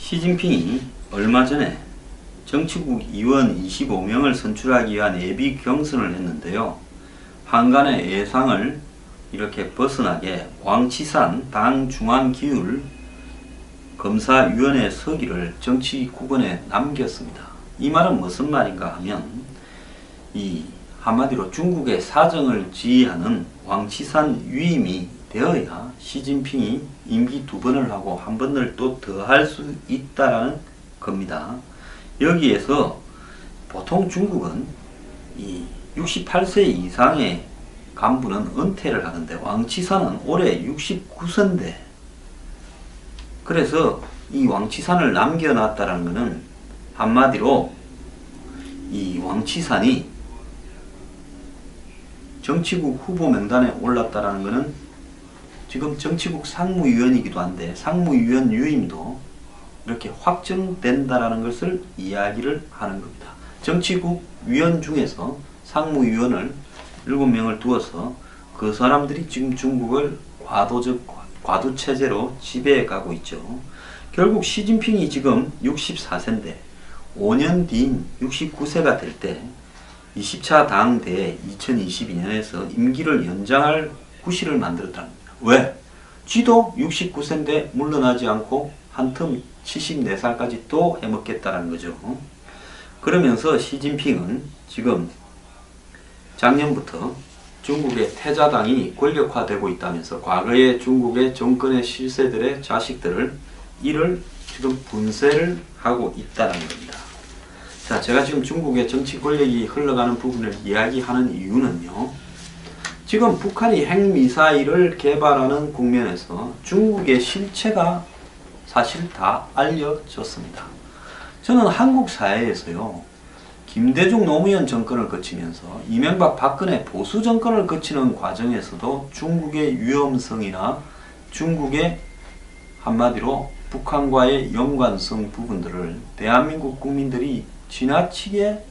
시진핑이 얼마 전에 정치국 의원 25명을 선출하기 위한 예비 경선을 했는데요. 한간의 예상을 이렇게 벗어나게 왕치산 당 중앙기율 검사위원회 서기를 정치국원에 남겼습니다. 이 말은 무슨 말인가 하면 한마디로 중국의 사정을 지휘하는 왕치산 위임이 되어야 시진핑이 임기 2번을 하고 1번을 또 더 할 수 있다라는 겁니다. 여기에서 보통 중국은 68세 이상의 간부는 은퇴를 하는데 왕치산은 올해 69세인데, 그래서 이 왕치산을 남겨놨다는 것은 한마디로 이 왕치산이 정치국 후보 명단에 올랐다는 것은 지금 정치국 상무위원이기도 한데 상무위원 유임도 이렇게 확정된다라는 것을 이야기를 하는 겁니다. 정치국 위원 중에서 상무위원을 7명을 두어서 그 사람들이 지금 중국을 과도체제로 지배해 가고 있죠. 결국 시진핑이 지금 64세인데 5년 뒤인 69세가 될 때 20차 당대회 2022년에서 임기를 연장할 구실을 만들었다는 겁니다. 왜? 쥐도 69세인데 물러나지 않고 한 텀 74살까지 또 해먹겠다는 거죠. 그러면서 시진핑은 지금 작년부터 중국의 태자당이 권력화되고 있다면서 과거의 중국의 정권의 실세들의 자식들을 이를 지금 분쇄를 하고 있다는 겁니다. 자, 제가 지금 중국의 정치 권력이 흘러가는 부분을 이야기하는 이유는요. 지금 북한이 핵미사일을 개발하는 국면에서 중국의 실체가 사실 다 알려졌습니다. 저는 한국 사회에서요. 김대중 노무현 정권을 거치면서 이명박 박근혜 보수 정권을 거치는 과정에서도 중국의 위험성이나 중국의 한마디로 북한과의 연관성 부분들을 대한민국 국민들이 지나치게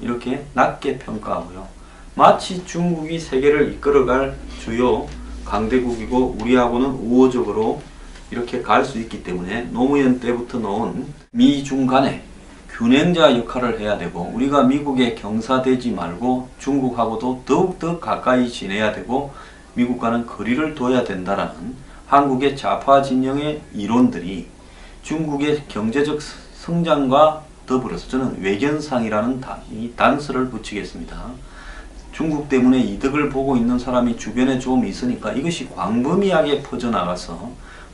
이렇게 낮게 평가하고요. 마치 중국이 세계를 이끌어갈 주요 강대국이고 우리하고는 우호적으로 이렇게 갈 수 있기 때문에 노무현 때부터 놓은 미중 간의 균형자 역할을 해야 되고 우리가 미국에 경사되지 말고 중국하고도 더욱더 가까이 지내야 되고 미국과는 거리를 둬야 된다라는 한국의 좌파 진영의 이론들이 중국의 경제적 성장과 더불어서 저는 외견상이라는 단서를 붙이겠습니다. 중국 때문에 이득을 보고 있는 사람이 주변에 좀 있으니까 이것이 광범위하게 퍼져나가서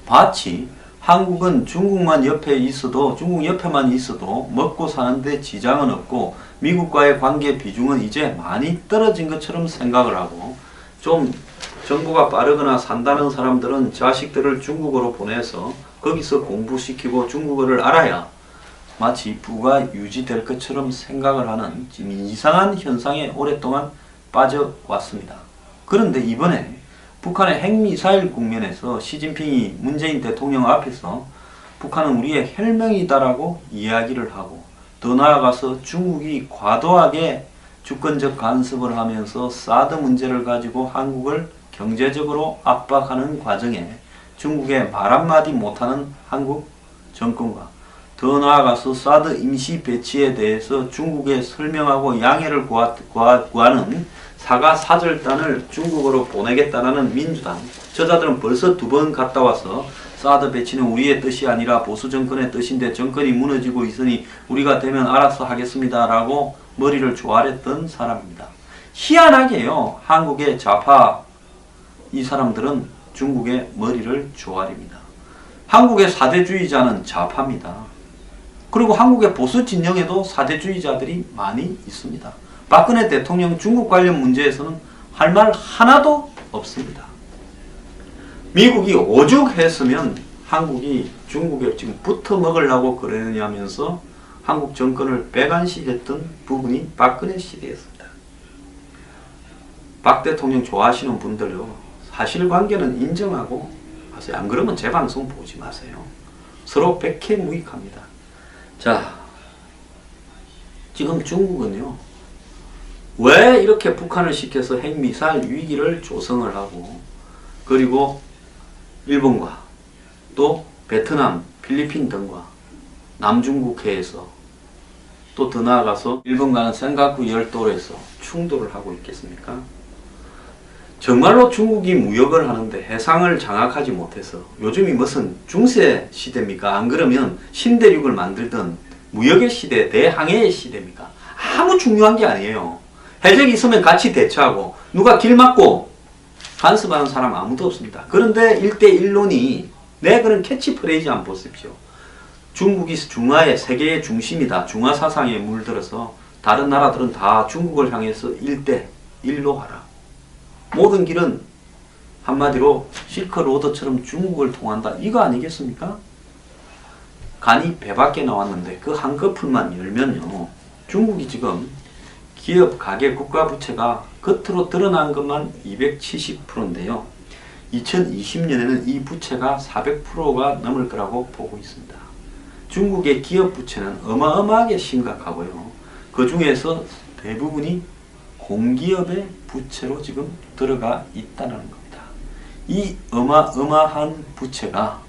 마치 한국은 중국만 옆에 있어도 중국 옆에만 있어도 먹고 사는데 지장은 없고 미국과의 관계 비중은 이제 많이 떨어진 것처럼 생각을 하고 좀 정보가 빠르거나 산다는 사람들은 자식들을 중국어로 보내서 거기서 공부시키고 중국어를 알아야 마치 부가 유지될 것처럼 생각을 하는 지금 이상한 현상에 오랫동안 빠져왔습니다. 그런데 이번에 북한의 핵미사일 국면에서 시진핑이 문재인 대통령 앞에서 북한은 우리의 혈맹이다라고 이야기를 하고 더 나아가서 중국이 과도하게 주권적 간섭을 하면서 사드 문제를 가지고 한국을 경제적으로 압박하는 과정에 중국에 말 한마디 못하는 한국 정권과 더 나아가서 사드 임시 배치에 대해서 중국에 설명하고 양해를 구하는 사과 사절단을 중국으로 보내겠다는 민주당 저자들은 벌써 2번 갔다 와서 사드 배치는 우리의 뜻이 아니라 보수 정권의 뜻인데 정권이 무너지고 있으니 우리가 되면 알아서 하겠습니다 라고 머리를 조아렸던 사람입니다. 희한하게요. 한국의 좌파 이 사람들은 중국의 머리를 조아립니다. 한국의 사대주의자는 좌파입니다. 그리고 한국의 보수 진영에도 사대주의자들이 많이 있습니다. 박근혜 대통령 중국 관련 문제에서는 할 말 하나도 없습니다. 미국이 오죽했으면 한국이 중국에 지금 붙어 먹으려고 그러냐면서 한국 정권을 배관시켰던 부분이 박근혜 시대였습니다. 박 대통령 좋아하시는 분들요. 사실관계는 인정하고 하세요. 안 그러면 제 방송 보지 마세요. 서로 백해무익합니다. 자, 지금 중국은요. 왜 이렇게 북한을 시켜서 핵미사일 위기를 조성을 하고 그리고 일본과 또 베트남, 필리핀 등과 남중국해에서 또 더 나아가서 일본과는 센가쿠 열도에서 충돌을 하고 있겠습니까? 정말로 중국이 무역을 하는데 해상을 장악하지 못해서 요즘이 무슨 중세 시대입니까? 안 그러면 신대륙을 만들던 무역의 시대, 대항해의 시대입니까? 아무 중요한 게 아니에요. 해적이 있으면 같이 대처하고 누가 길 막고 간섭하는 사람 아무도 없습니다. 그런데 1대1론이 내 그런 캐치프레이즈 한번 보십시오. 중국이 중화의 세계의 중심이다. 중화 사상에 물들어서 다른 나라들은 다 중국을 향해서 1대1로 하라. 모든 길은 한마디로 실크로드처럼 중국을 통한다. 이거 아니겠습니까? 간이 배 밖에 나왔는데 그 한 거풀만 열면요. 중국이 지금 기업, 가계, 국가 부채가 겉으로 드러난 것만 270%인데요. 2020년에는 이 부채가 400%가 넘을 거라고 보고 있습니다. 중국의 기업 부채는 어마어마하게 심각하고요. 그 중에서 대부분이 공기업의 부채로 지금 들어가 있다는 겁니다. 이 어마어마한 부채가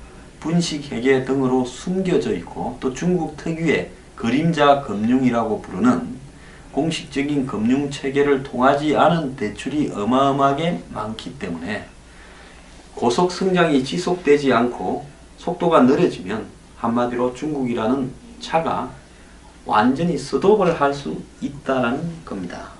분식회계 등으로 숨겨져 있고 또 중국 특유의 그림자 금융이라고 부르는 공식적인 금융체계를 통하지 않은 대출이 어마어마하게 많기 때문에 고속 성장이 지속되지 않고 속도가 느려지면 한마디로 중국이라는 차가 완전히 스톱을 할 수 있다는 겁니다.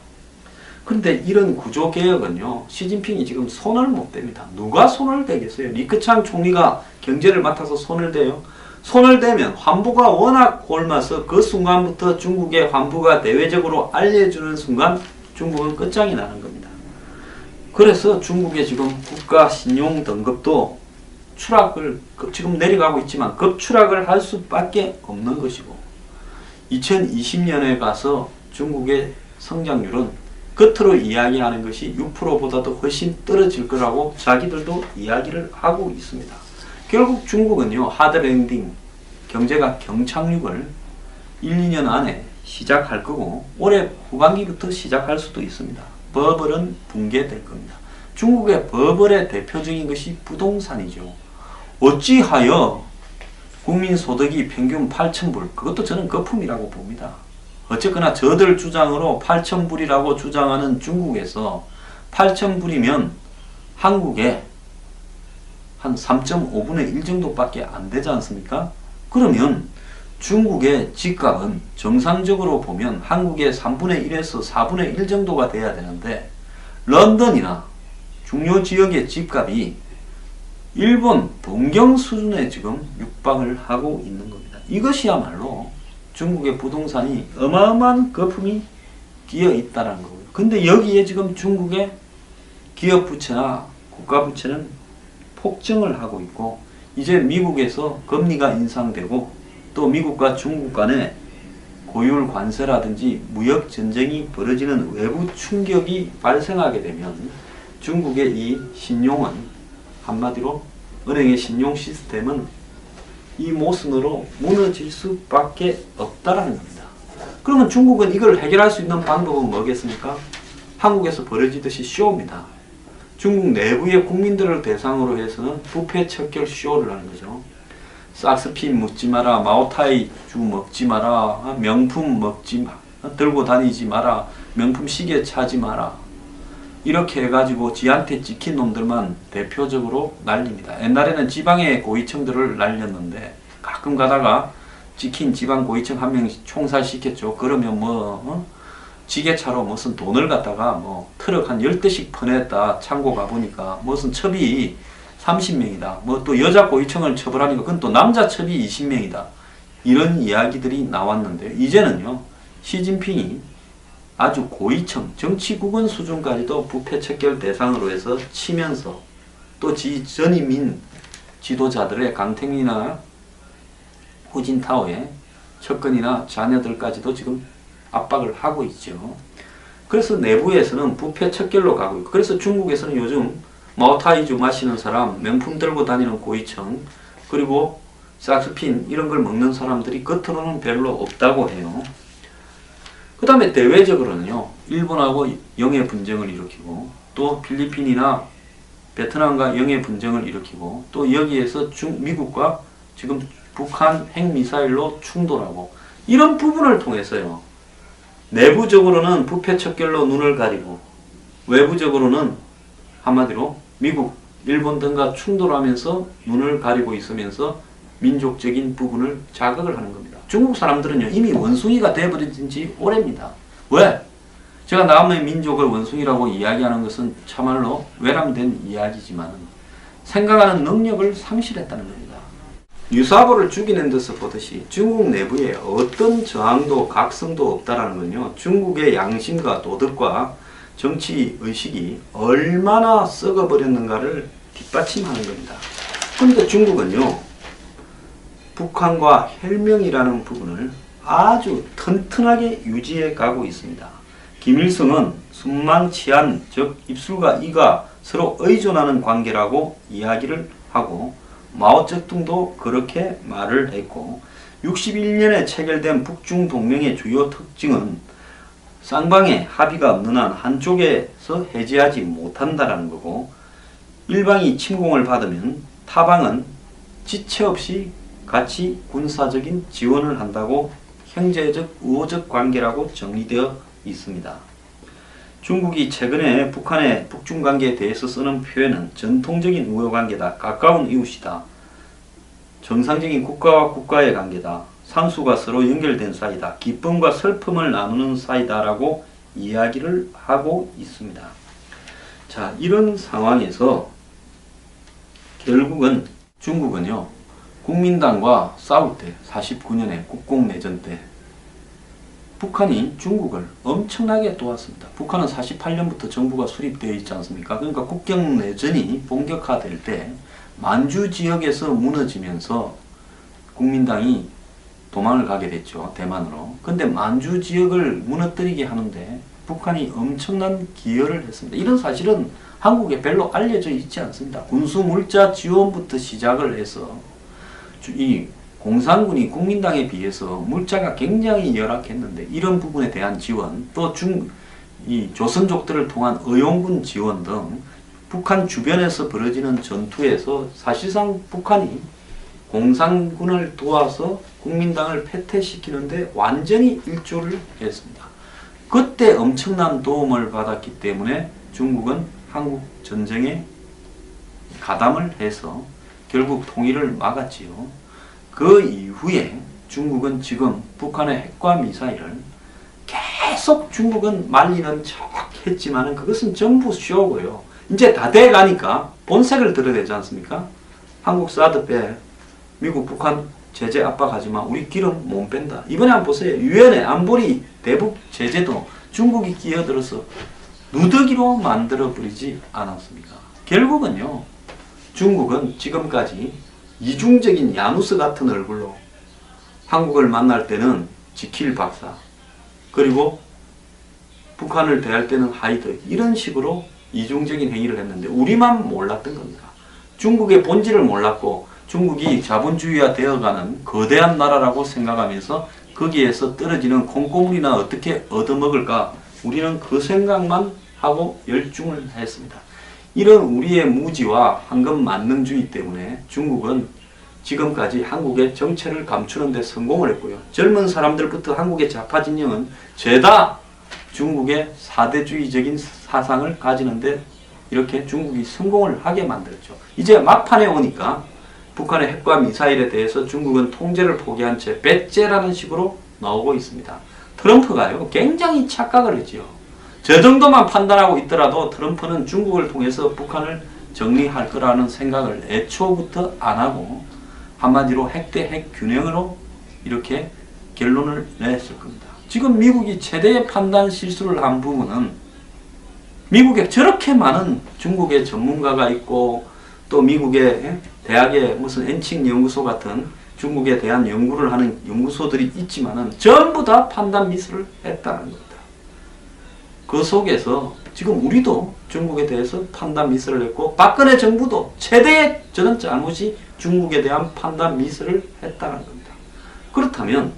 그런데 이런 구조개혁은요, 시진핑이 지금 손을 못 댑니다. 누가 손을 대겠어요? 리크창 총리가 경제를 맡아서 손을 대요? 손을 대면 환부가 워낙 곪아서 그 순간부터 중국의 환부가 대외적으로 알려주는 순간 중국은 끝장이 나는 겁니다. 그래서 중국의 지금 국가 신용 등급도 추락을 지금 내려가고 있지만 급추락을 할 수밖에 없는 것이고 2020년에 가서 중국의 성장률은 겉으로 이야기하는 것이 6%보다도 훨씬 떨어질 거라고 자기들도 이야기를 하고 있습니다. 결국 중국은요, 하드랜딩, 경제가 경착륙을 1, 2년 안에 시작할 거고 올해 후반기부터 시작할 수도 있습니다. 버블은 붕괴될 겁니다. 중국의 버블의 대표적인 것이 부동산이죠. 어찌하여 국민소득이 평균 8,000불, 그것도 저는 거품이라고 봅니다. 어쨌거나 저들 주장으로 8,000불이라고 주장하는 중국에서 8,000불이면 한국에 한 3.5분의 1 정도밖에 안 되지 않습니까? 그러면 중국의 집값은 정상적으로 보면 한국의 3분의 1에서 4분의 1 정도가 돼야 되는데 런던이나 중요 지역의 집값이 일본 동경 수준에 지금 육박을 하고 있는 겁니다. 이것이야말로 중국의 부동산이 어마어마한 거품이 끼어 있다는 거고요. 근데 여기에 지금 중국의 기업 부채나 국가 부채는 폭증을 하고 있고 이제 미국에서 금리가 인상되고 또 미국과 중국 간에 고율 관세라든지 무역 전쟁이 벌어지는 외부 충격이 발생하게 되면 중국의 이 신용은 한마디로 은행의 신용 시스템은 이 모순으로 무너질 수밖에 없다라는 겁니다. 그러면 중국은 이걸 해결할 수 있는 방법은 뭐겠습니까? 한국에서 벌어지듯이 쇼입니다. 중국 내부의 국민들을 대상으로 해서는 부패 척결 쇼를 하는 거죠. 싹스핀 묻지 마라, 마오타이 주 먹지 마라, 명품 먹지 마, 들고 다니지 마라, 명품 시계 차지 마라. 이렇게 해가지고 지한테 찍힌 놈들만 대표적으로 날립니다. 옛날에는 지방의 고위층들을 날렸는데 가끔 가다가 찍힌 지방 고위층 한 명 총살시켰죠. 그러면 지게차로 무슨 돈을 갖다가 트럭 한 10대씩 퍼냈다. 창고 가보니까 무슨 첩이 30명이다. 또 여자 고위층을 처벌하니까 그건 또 남자 첩이 20명이다. 이런 이야기들이 나왔는데 이제는요. 시진핑이 아주 고위층, 정치국원 수준까지도 부패 척결 대상으로 해서 치면서 또 전임인 지도자들의 강택이나 후진타오의 척근이나 자녀들까지도 지금 압박을 하고 있죠. 그래서 내부에서는 부패 척결로 가고 있고 그래서 중국에서는 요즘 마오타이주 마시는 사람, 명품 들고 다니는 고위층 그리고 싹스핀 이런 걸 먹는 사람들이 겉으로는 별로 없다고 해요. 그 다음에 대외적으로는요. 일본하고 영해 분쟁을 일으키고 또 필리핀이나 베트남과 영해 분쟁을 일으키고 또 여기에서 미국과 지금 북한 핵미사일로 충돌하고 이런 부분을 통해서요. 내부적으로는 부패 척결로 눈을 가리고 외부적으로는 한마디로 미국, 일본 등과 충돌하면서 눈을 가리고 있으면서 민족적인 부분을 자극을 하는 겁니다. 중국 사람들은요 이미 원숭이가 되어버린 지 오래입니다. 왜? 제가 남의 민족을 원숭이라고 이야기하는 것은 참말로 외람된 이야기지만 생각하는 능력을 상실했다는 겁니다. 유사보를 죽이는 듯서 보듯이 중국 내부에 어떤 저항도 각성도 없다라는 건요. 중국의 양심과 도덕과 정치 의식이 얼마나 썩어버렸는가를 뒷받침하는 겁니다. 그런데 중국은요. 북한과 혈명이라는 부분을 아주 튼튼하게 유지해 가고 있습니다. 김일성은 순망치안, 즉 입술과 이가 서로 의존하는 관계라고 이야기를 하고 마오쩌둥도 그렇게 말을 했고 61년에 체결된 북중 동맹의 주요 특징은 쌍방의 합의가 없는 한 한쪽에서 해제하지 못한다라는 거고 일방이 침공을 받으면 타방은 지체 없이 같이 군사적인 지원을 한다고 형제적 우호적 관계라고 정리되어 있습니다. 중국이 최근에 북한의 북중 관계에 대해서 쓰는 표현은 전통적인 우호 관계다, 가까운 이웃이다, 정상적인 국가와 국가의 관계다, 상수가 서로 연결된 사이다, 기쁨과 슬픔을 나누는 사이다라고 이야기를 하고 있습니다. 자, 이런 상황에서 결국은 중국은요, 국민당과 싸울 때 49년에 국공내전 때 북한이 중국을 엄청나게 도왔습니다. 북한은 48년부터 정부가 수립되어 있지 않습니까? 그러니까 국경내전이 본격화될 때 만주 지역에서 무너지면서 국민당이 도망을 가게 됐죠. 대만으로. 근데 만주 지역을 무너뜨리게 하는데 북한이 엄청난 기여를 했습니다. 이런 사실은 한국에 별로 알려져 있지 않습니다. 군수 물자 지원부터 시작을 해서 이 공산군이 국민당에 비해서 물자가 굉장히 열악했는데 이런 부분에 대한 지원, 또 이 조선족들을 통한 의용군 지원 등 북한 주변에서 벌어지는 전투에서 사실상 북한이 공산군을 도와서 국민당을 패퇴시키는데 완전히 일조를 했습니다. 그때 엄청난 도움을 받았기 때문에 중국은 한국 전쟁에 가담을 해서 결국 통일을 막았지요. 그 이후에 중국은 지금 북한의 핵과 미사일을 계속 중국은 말리는 척 했지만 그것은 전부 쇼고요. 이제 다 돼가니까 본색을 드러내지 않습니까? 한국 사드 빼, 미국 북한 제재 압박하지만 우리 기름 못 뺀다. 이번에 한번 보세요. 유엔의 안보리 대북 제재도 중국이 끼어들어서 누더기로 만들어버리지 않았습니까? 결국은요. 중국은 지금까지 이중적인 야누스 같은 얼굴로 한국을 만날 때는 지킬 박사, 그리고 북한을 대할 때는 하이드, 이런 식으로 이중적인 행위를 했는데 우리만 몰랐던 겁니다. 중국의 본질을 몰랐고 중국이 자본주의화 되어가는 거대한 나라라고 생각하면서 거기에서 떨어지는 콩고물이나 어떻게 얻어먹을까 우리는 그 생각만 하고 열중을 했습니다. 이런 우리의 무지와 황금 만능주의 때문에 중국은 지금까지 한국의 정체를 감추는 데 성공을 했고요. 젊은 사람들부터 한국의 좌파 진영은 죄다 중국의 사대주의적인 사상을 가지는데 이렇게 중국이 성공을 하게 만들었죠. 이제 막판에 오니까 북한의 핵과 미사일에 대해서 중국은 통제를 포기한 채 배째라는 식으로 나오고 있습니다. 트럼프가요 굉장히 착각을 했지요. 저 정도만 판단하고 있더라도 트럼프는 중국을 통해서 북한을 정리할 거라는 생각을 애초부터 안 하고 한마디로 핵 대 핵 균형으로 이렇게 결론을 냈을 겁니다. 지금 미국이 최대의 판단 실수를 한 부분은 미국에 저렇게 많은 중국의 전문가가 있고 또 미국의 대학의 무슨 엔칭 연구소 같은 중국에 대한 연구를 하는 연구소들이 있지만은 전부 다 판단 미스를 했다는 겁니다. 그 속에서 지금 우리도 중국에 대해서 판단 미스를 했고 박근혜 정부도 최대의 저는 잘못이 중국에 대한 판단 미스를 했다는 겁니다. 그렇다면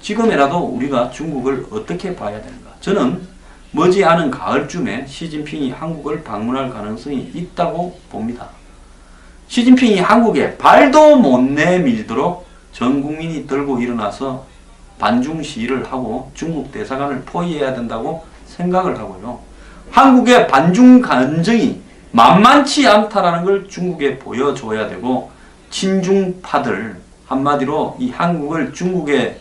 지금이라도 우리가 중국을 어떻게 봐야 되는가? 저는 머지않은 가을쯤에 시진핑이 한국을 방문할 가능성이 있다고 봅니다. 시진핑이 한국에 발도 못 내밀도록 전 국민이 들고 일어나서 반중 시위를 하고 중국 대사관을 포위해야 된다고 생각을 하고요. 한국의 반중 감정이 만만치 않다라는 걸 중국에 보여줘야 되고, 친중파들, 한마디로 이 한국을 중국의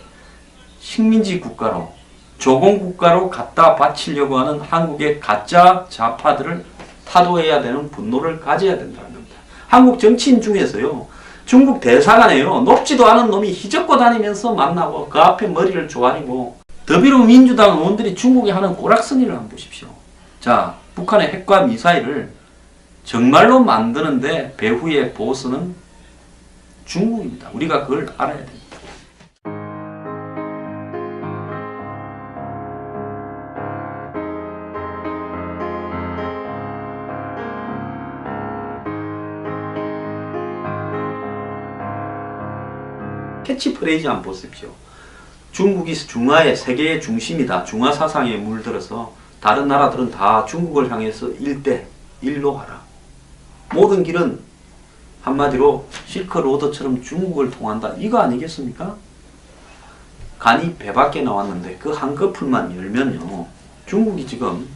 식민지 국가로, 조공국가로 갖다 바치려고 하는 한국의 가짜 좌파들을 타도해야 되는 분노를 가져야 된다는 겁니다. 한국 정치인 중에서요, 중국 대사관에요, 높지도 않은 놈이 휘젓고 다니면서 만나고 그 앞에 머리를 조아리고, 더불어민주당 의원들이 중국에 하는 꼬락서니를 한번 보십시오. 자, 북한의 핵과 미사일을 정말로 만드는데 배후의 보스는 중국입니다. 우리가 그걸 알아야 됩니다. 캐치프레이즈 한번 보십시오. 중국이 중화의 세계의 중심이다. 중화 사상에 물들어서 다른 나라들은 다 중국을 향해서 일대 일로 하라. 모든 길은 한마디로 실크로드처럼 중국을 통한다. 이거 아니겠습니까? 간이 배밖에 나왔는데 그 한 거풀만 열면요, 중국이 지금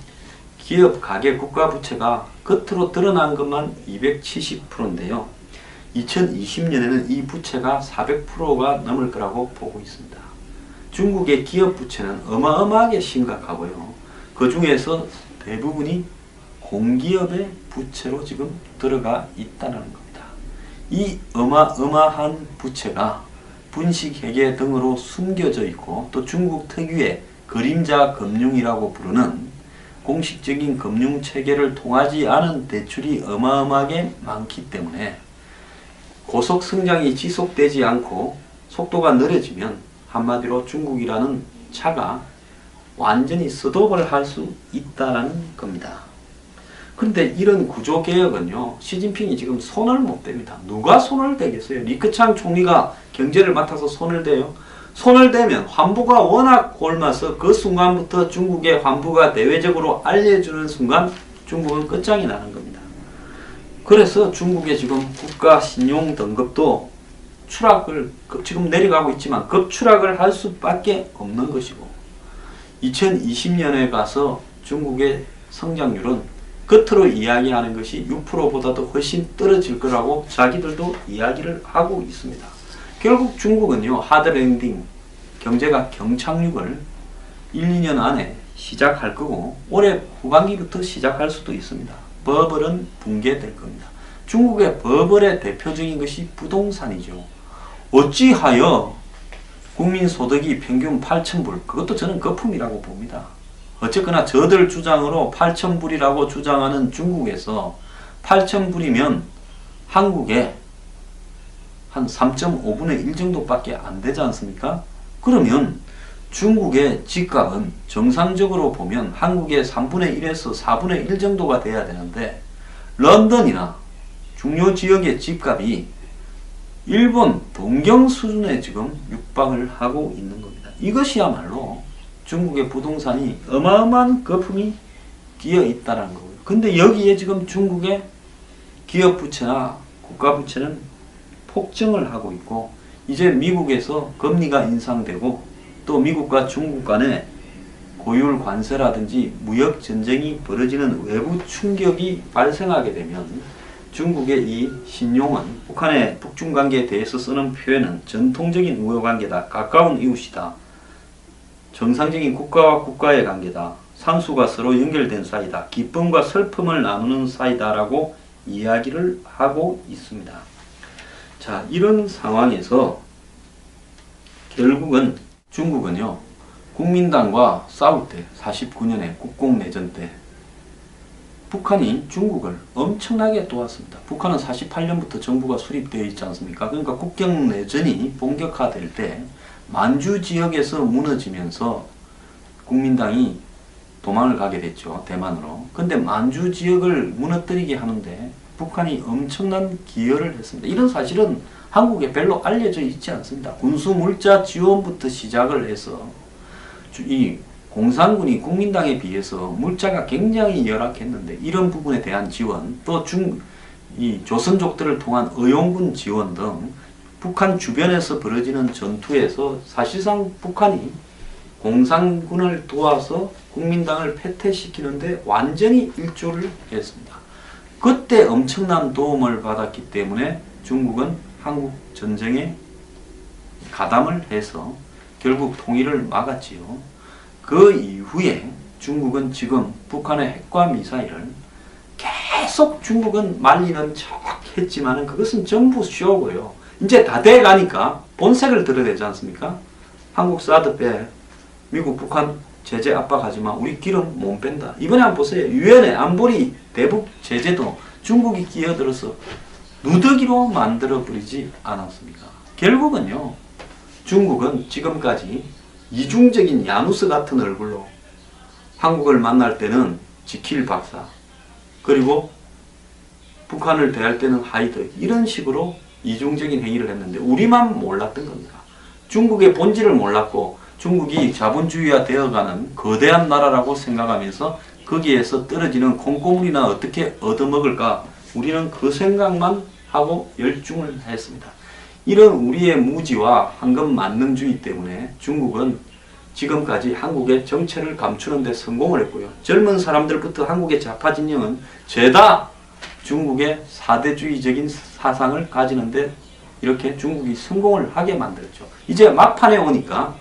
기업, 가계, 국가 부채가 겉으로 드러난 것만 270%인데요. 2020년에는 이 부채가 400%가 넘을 거라고 보고 있습니다. 중국의 기업 부채는 어마어마하게 심각하고요. 그 중에서 대부분이 공기업의 부채로 지금 들어가 있다는 겁니다. 이 어마어마한 부채가 분식회계 등으로 숨겨져 있고, 또 중국 특유의 그림자 금융이라고 부르는 공식적인 금융체계를 통하지 않은 대출이 어마어마하게 많기 때문에 고속 성장이 지속되지 않고 속도가 느려지면 한마디로 중국이라는 차가 완전히 스톱을 할 수 있다는 겁니다. 그런데 이런 구조개혁은요, 시진핑이 지금 손을 못 댑니다. 누가 손을 대겠어요? 리크창 총리가 경제를 맡아서 손을 대요? 손을 대면 환부가 워낙 곪아서 그 순간부터 중국의 환부가 대외적으로 알려주는 순간 중국은 끝장이 나는 겁니다. 그래서 중국의 지금 국가 신용 등급도 추락을 지금 내려가고 있지만 급추락을 할 수밖에 없는 것이고, 2020년에 가서 중국의 성장률은 겉으로 이야기하는 것이 6%보다도 훨씬 떨어질 거라고 자기들도 이야기를 하고 있습니다. 결국 중국은요, 하드랜딩, 경제가 경착륙을 1, 2년 안에 시작할 거고, 올해 후반기부터 시작할 수도 있습니다. 버블은 붕괴될 겁니다. 중국의 버블의 대표적인 것이 부동산이죠. 어찌하여 국민소득이 평균 8,000불, 그것도 저는 거품이라고 봅니다. 어쨌거나 저들 주장으로 8,000불이라고 주장하는 중국에서 8,000불이면 한국에 한 3.5분의 1 정도밖에 안 되지 않습니까? 그러면 중국의 집값은 정상적으로 보면 한국의 3분의 1에서 4분의 1 정도가 돼야 되는데, 런던이나 중요 지역의 집값이 일본, 동경 수준에 지금 육박을 하고 있는 겁니다. 이것이야말로 중국의 부동산이 어마어마한 거품이 끼어 있다는 거고요. 근데 여기에 지금 중국의 기업 부채나 국가 부채는 폭증을 하고 있고, 이제 미국에서 금리가 인상되고, 또 미국과 중국 간에 고율 관세라든지 무역 전쟁이 벌어지는 외부 충격이 발생하게 되면 중국의 이 신용은, 북한의 북중 관계에 대해서 쓰는 표현은 전통적인 우호 관계다, 가까운 이웃이다, 정상적인 국가와 국가의 관계다, 상수가 서로 연결된 사이다, 기쁨과 슬픔을 나누는 사이다라고 이야기를 하고 있습니다. 자, 이런 상황에서 결국은 중국은요, 국민당과 싸울 때 49년에 국공내전 때 북한이 중국을 엄청나게 도왔습니다. 북한은 48년부터 정부가 수립되어 있지 않습니까? 그러니까 국경내전이 본격화될 때 만주 지역에서 무너지면서 국민당이 도망을 가게 됐죠. 대만으로. 근데 만주 지역을 무너뜨리게 하는데 북한이 엄청난 기여를 했습니다. 이런 사실은 한국에 별로 알려져 있지 않습니다. 군수 물자 지원부터 시작을 해서 이 공산군이 국민당에 비해서 물자가 굉장히 열악했는데 이런 부분에 대한 지원, 또 이 조선족들을 통한 의용군 지원 등 북한 주변에서 벌어지는 전투에서 사실상 북한이 공산군을 도와서 국민당을 패퇴시키는데 완전히 일조를 했습니다. 그때 엄청난 도움을 받았기 때문에 중국은 한국 전쟁에 가담을 해서 결국 통일을 막았지요. 그 이후에 중국은 지금 북한의 핵과 미사일을 계속 중국은 말리는 척 했지만 그것은 전부 쇼고요. 이제 다 돼가니까 본색을 드러내지 않습니까? 한국 사드 빼, 미국 북한 제재 압박하지만 우리 기름 못 뺀다. 이번에 한번 보세요. 유엔의 안보리 대북 제재도 중국이 끼어들어서 누더기로 만들어버리지 않았습니까? 결국은요, 중국은 지금까지 이중적인 야누스 같은 얼굴로 한국을 만날 때는 지킬 박사, 그리고 북한을 대할 때는 하이드, 이런 식으로 이중적인 행위를 했는데 우리만 몰랐던 겁니다. 중국의 본질을 몰랐고 중국이 자본주의화 되어가는 거대한 나라라고 생각하면서 거기에서 떨어지는 콩고물이나 어떻게 얻어먹을까, 우리는 그 생각만 하고 열중을 했습니다. 이런 우리의 무지와 황금 만능주의 때문에 중국은 지금까지 한국의 정체를 감추는 데 성공을 했고요. 젊은 사람들부터 한국의 좌파 진영은 죄다 중국의 사대주의적인 사상을 가지는데 이렇게 중국이 성공을 하게 만들었죠. 이제 막판에 오니까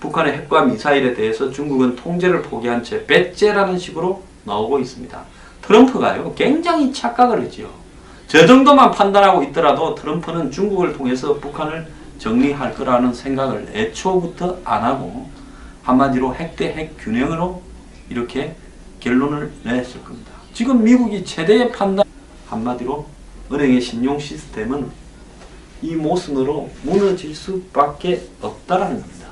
북한의 핵과 미사일에 대해서 중국은 통제를 포기한 채 배째라는 식으로 나오고 있습니다. 트럼프가요, 굉장히 착각을 했죠. 저 정도만 판단하고 있더라도 트럼프는 중국을 통해서 북한을 정리할 거라는 생각을 애초부터 안 하고 한마디로 핵 대 핵 균형으로 이렇게 결론을 냈을 겁니다. 지금 미국이 최대의 판단, 한마디로 은행의 신용 시스템은 이 모순으로 무너질 수밖에 없다라는 겁니다.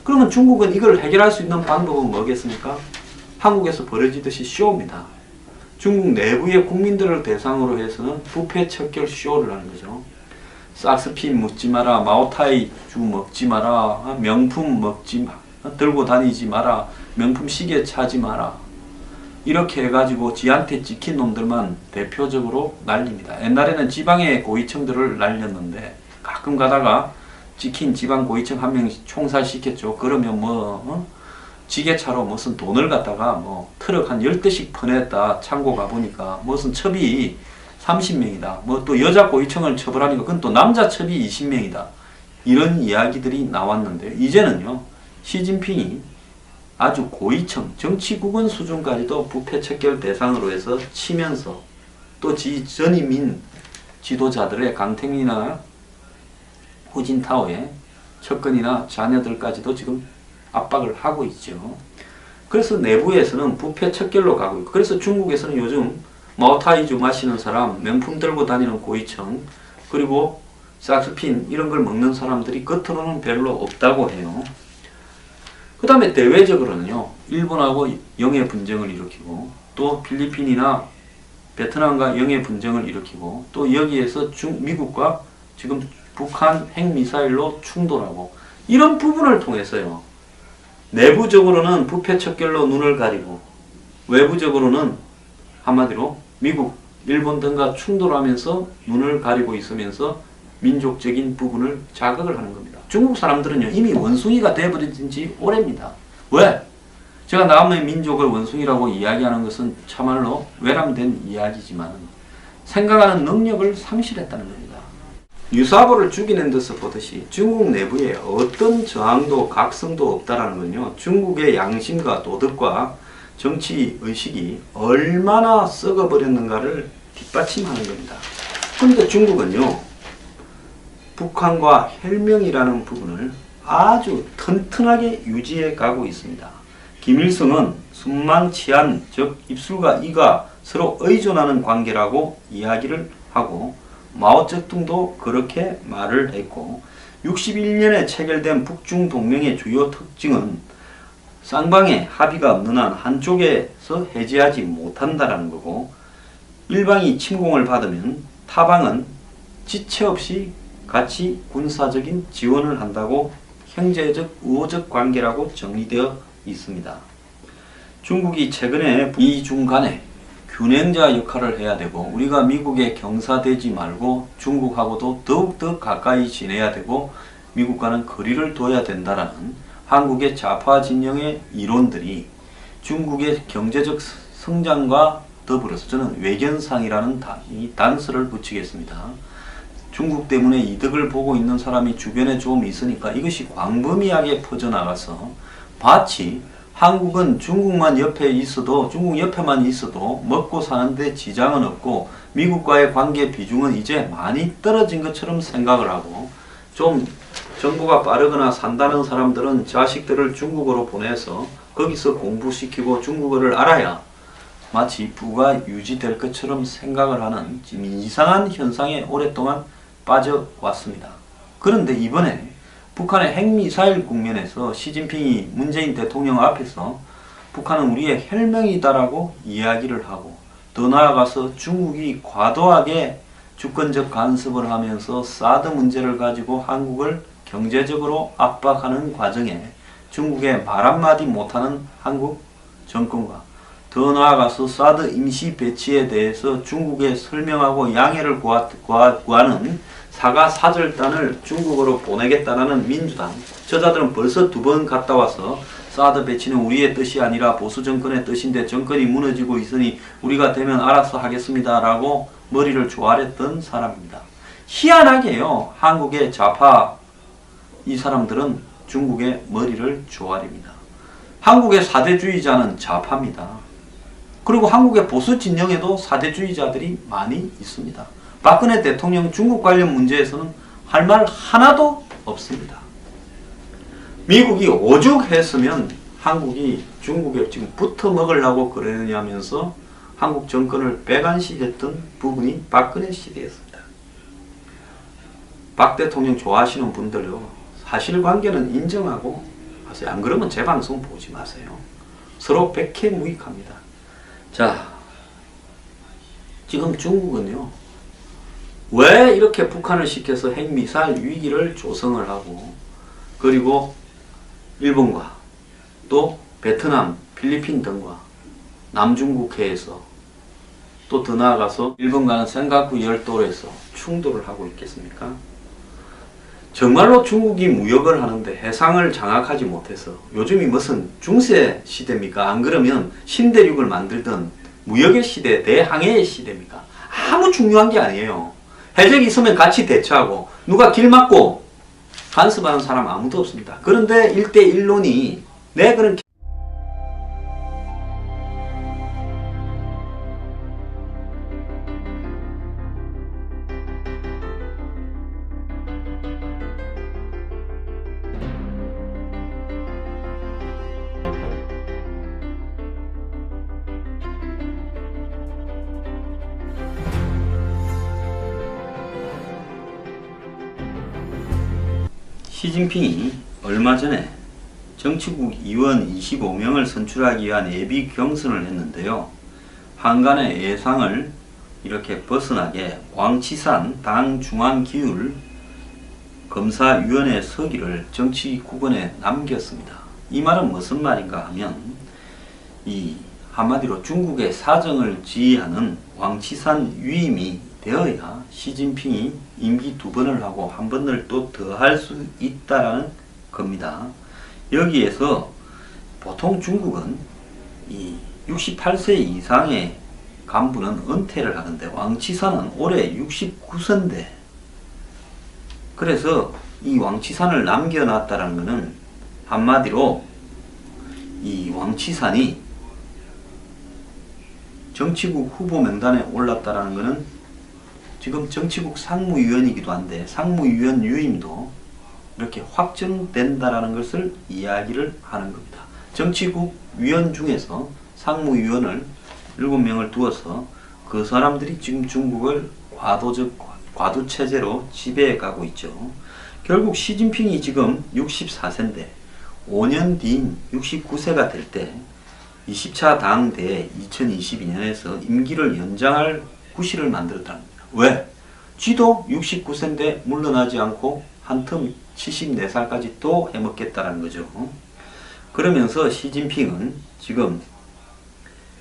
그러면 중국은 이걸 해결할 수 있는 방법은 뭐겠습니까? 한국에서 벌어지듯이 쇼입니다. 중국 내부의 국민들을 대상으로 해서는 부패 척결 쇼를 하는 거죠. 싹스핀 묻지 마라, 마오타이주 먹지 마라, 명품 먹지 마, 들고 다니지 마라, 명품 시계 차지 마라, 이렇게 해가지고 지한테 찍힌 놈들만 대표적으로 날립니다. 옛날에는 지방의 고위층들을 날렸는데 가끔 가다가 찍힌 지방 고위층 한 명 총살시켰죠. 그러면 지게차로 무슨 돈을 갖다가 트럭 한 10대씩 퍼냈다. 창고 가보니까 무슨 첩이 30명이다. 또 여자 고위층을 처벌하니까 그건 또 남자 첩이 20명이다. 이런 이야기들이 나왔는데 이제는요, 시진핑이 아주 고위층, 정치국원 수준까지도 부패 척결 대상으로 해서 치면서 또 전임인 지도자들의 강택민이나 후진타오의 측근이나 자녀들까지도 지금 압박을 하고 있죠. 그래서 내부에서는 부패 척결로 가고 있고, 그래서 중국에서는 요즘 마오타이주 마시는 사람, 명품 들고 다니는 고위층, 그리고 싹스핀 이런 걸 먹는 사람들이 겉으로는 별로 없다고 해요. 그 다음에 대외적으로는요, 일본하고 영해 분쟁을 일으키고, 또 필리핀이나 베트남과 영해 분쟁을 일으키고, 또 여기에서 미국과 지금 북한 핵미사일로 충돌하고, 이런 부분을 통해서요, 내부적으로는 부패 척결로 눈을 가리고, 외부적으로는 한마디로 미국, 일본 등과 충돌하면서 눈을 가리고 있으면서 민족적인 부분을 자극을 하는 겁니다. 중국 사람들은요, 이미 원숭이가 되어버린 지 오래입니다. 왜? 제가 남의 민족을 원숭이라고 이야기하는 것은 참말로 외람된 이야기지만 생각하는 능력을 상실했다는 겁니다. 유사보를 죽이는 듯을 보듯이 중국 내부에 어떤 저항도 각성도 없다라는 건요, 중국의 양심과 도덕과 정치의식이 얼마나 썩어버렸는가를 뒷받침하는 겁니다. 그런데 중국은요, 북한과 혈명이라는 부분을 아주 튼튼하게 유지해 가고 있습니다. 김일성은 순망치안, 즉 입술과 이가 서로 의존하는 관계라고 이야기를 하고, 마오쩌둥도 그렇게 말을 했고, 61년에 체결된 북중동맹의 주요 특징은 쌍방의 합의가 없는 한 한쪽에서 해지하지 못한다라는 거고, 일방이 침공을 받으면 타방은 지체 없이 같이 군사적인 지원을 한다고 형제적 우호적 관계라고 정리되어 있습니다. 중국이 최근에 미중 간의 균형자 역할을 해야 되고, 우리가 미국에 경사되지 말고 중국하고도 더욱더 가까이 지내야 되고 미국과는 거리를 둬야 된다라는 한국의 좌파 진영의 이론들이 중국의 경제적 성장과 더불어서 저는 외견상이라는 단서를 붙이겠습니다. 중국 때문에 이득을 보고 있는 사람이 주변에 좀 있으니까 이것이 광범위하게 퍼져나가서 마치 한국은 중국만 옆에 있어도, 중국 옆에만 있어도 먹고 사는데 지장은 없고 미국과의 관계 비중은 이제 많이 떨어진 것처럼 생각을 하고, 좀 정보가 빠르거나 산다는 사람들은 자식들을 중국어로 보내서 거기서 공부시키고 중국어를 알아야 마치 부가 유지될 것처럼 생각을 하는 지금 이상한 현상에 오랫동안 빠져왔습니다. 그런데 이번에 북한의 핵미사일 국면에서 시진핑이 문재인 대통령 앞에서 북한은 우리의 혈맹이다라고 이야기를 하고, 더 나아가서 중국이 과도하게 주권적 간섭을 하면서 사드 문제를 가지고 한국을 경제적으로 압박하는 과정에 중국의 말 한마디 못하는 한국 정권과, 더 나아가서 사드 임시 배치에 대해서 중국에 설명하고 양해를 구하는 사과사절단을 중국으로 보내겠다는 민주당, 저자들은 벌써 2번 갔다 와서 사드 배치는 우리의 뜻이 아니라 보수 정권의 뜻인데 정권이 무너지고 있으니 우리가 되면 알아서 하겠습니다 라고 머리를 조아렸던 사람입니다. 희한하게요, 한국의 좌파 이 사람들은 중국의 머리를 조아립니다. 한국의 사대주의자는 좌파입니다. 그리고 한국의 보수 진영에도 사대주의자들이 많이 있습니다. 박근혜 대통령 중국 관련 문제에서는 할 말 하나도 없습니다. 미국이 오죽했으면 한국이 중국에 지금 붙어 먹으려고 그러냐면서 한국 정권을 배관시했던 부분이 박근혜 시대였습니다. 박 대통령 좋아하시는 분들요, 사실관계는 인정하고 하세요. 안 그러면 제 방송 보지 마세요. 서로 백해무익합니다. 자, 지금 중국은요, 왜 이렇게 북한을 시켜서 핵미사일 위기를 조성을 하고, 그리고 일본과 또 베트남, 필리핀 등과 남중국해에서 또 더 나아가서 일본과는 센가쿠 열도에서 충돌을 하고 있겠습니까? 정말로 중국이 무역을 하는데 해상을 장악하지 못해서, 요즘이 무슨 중세 시대입니까? 안 그러면 신대륙을 만들던 무역의 시대, 대항해의 시대입니까? 아무 중요한 게 아니에요. 해적이 있으면 같이 대처하고, 누가 길 막고 간섭하는 사람 아무도 없습니다. 그런데 1대1론이 내 그런 시진핑이 얼마 전에 정치국 의원 25명을 선출하기 위한 예비 경선을 했는데요. 한간의 예상을 이렇게 벗어나게 왕치산 당 중앙기율 검사위원회 서기를 정치국원에 남겼습니다. 이 말은 무슨 말인가 하면, 이 한마디로 중국의 사정을 지휘하는 왕치산 위임이 되어야 시진핑이 임기 2번을 하고 1번을 또 더 할 수 있다라는 겁니다. 여기에서 보통 중국은 이 68세 이상의 간부는 은퇴를 하는데 왕치산은 올해 69세인데, 그래서 이 왕치산을 남겨놨다는 것은 한마디로 이 왕치산이 정치국 후보 명단에 올랐다는 것은 지금 정치국 상무위원이기도 한데 상무위원 유임도 이렇게 확정된다라는 것을 이야기를 하는 겁니다. 정치국 위원 중에서 상무위원을 7명을 두어서 그 사람들이 지금 중국을 과도체제로 지배해 가고 있죠. 결국 시진핑이 지금 64세인데 5년 뒤인 69세가 될 때 20차 당대에 2022년에서 임기를 연장할 구실을 만들었다는 겁니다. 왜? 쥐도 69세인데 물러나지 않고 한텀 74살까지 또 해먹겠다는 거죠. 그러면서 시진핑은 지금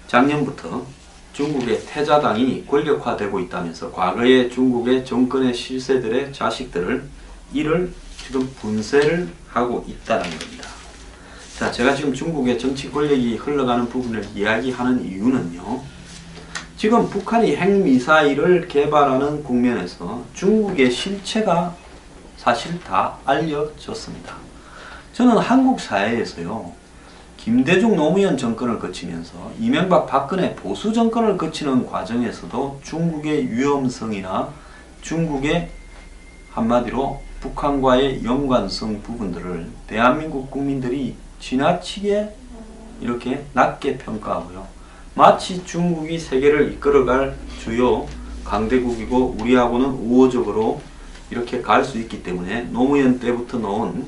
작년부터 중국의 태자당이 권력화되고 있다면서 과거의 중국의 정권의 실세들의 자식들을 이를 지금 분쇄를 하고 있다는 겁니다. 자, 제가 지금 중국의 정치 권력이 흘러가는 부분을 이야기하는 이유는요. 지금 북한이 핵미사일을 개발하는 국면에서 중국의 실체가 사실 다 알려졌습니다. 저는 한국 사회에서요. 김대중 노무현 정권을 거치면서 이명박 박근혜 보수 정권을 거치는 과정에서도 중국의 위험성이나 중국의 한마디로 북한과의 연관성 부분들을 대한민국 국민들이 지나치게 이렇게 낮게 평가하고요. 마치 중국이 세계를 이끌어갈 주요 강대국이고 우리하고는 우호적으로 이렇게 갈 수 있기 때문에 노무현 때부터 놓은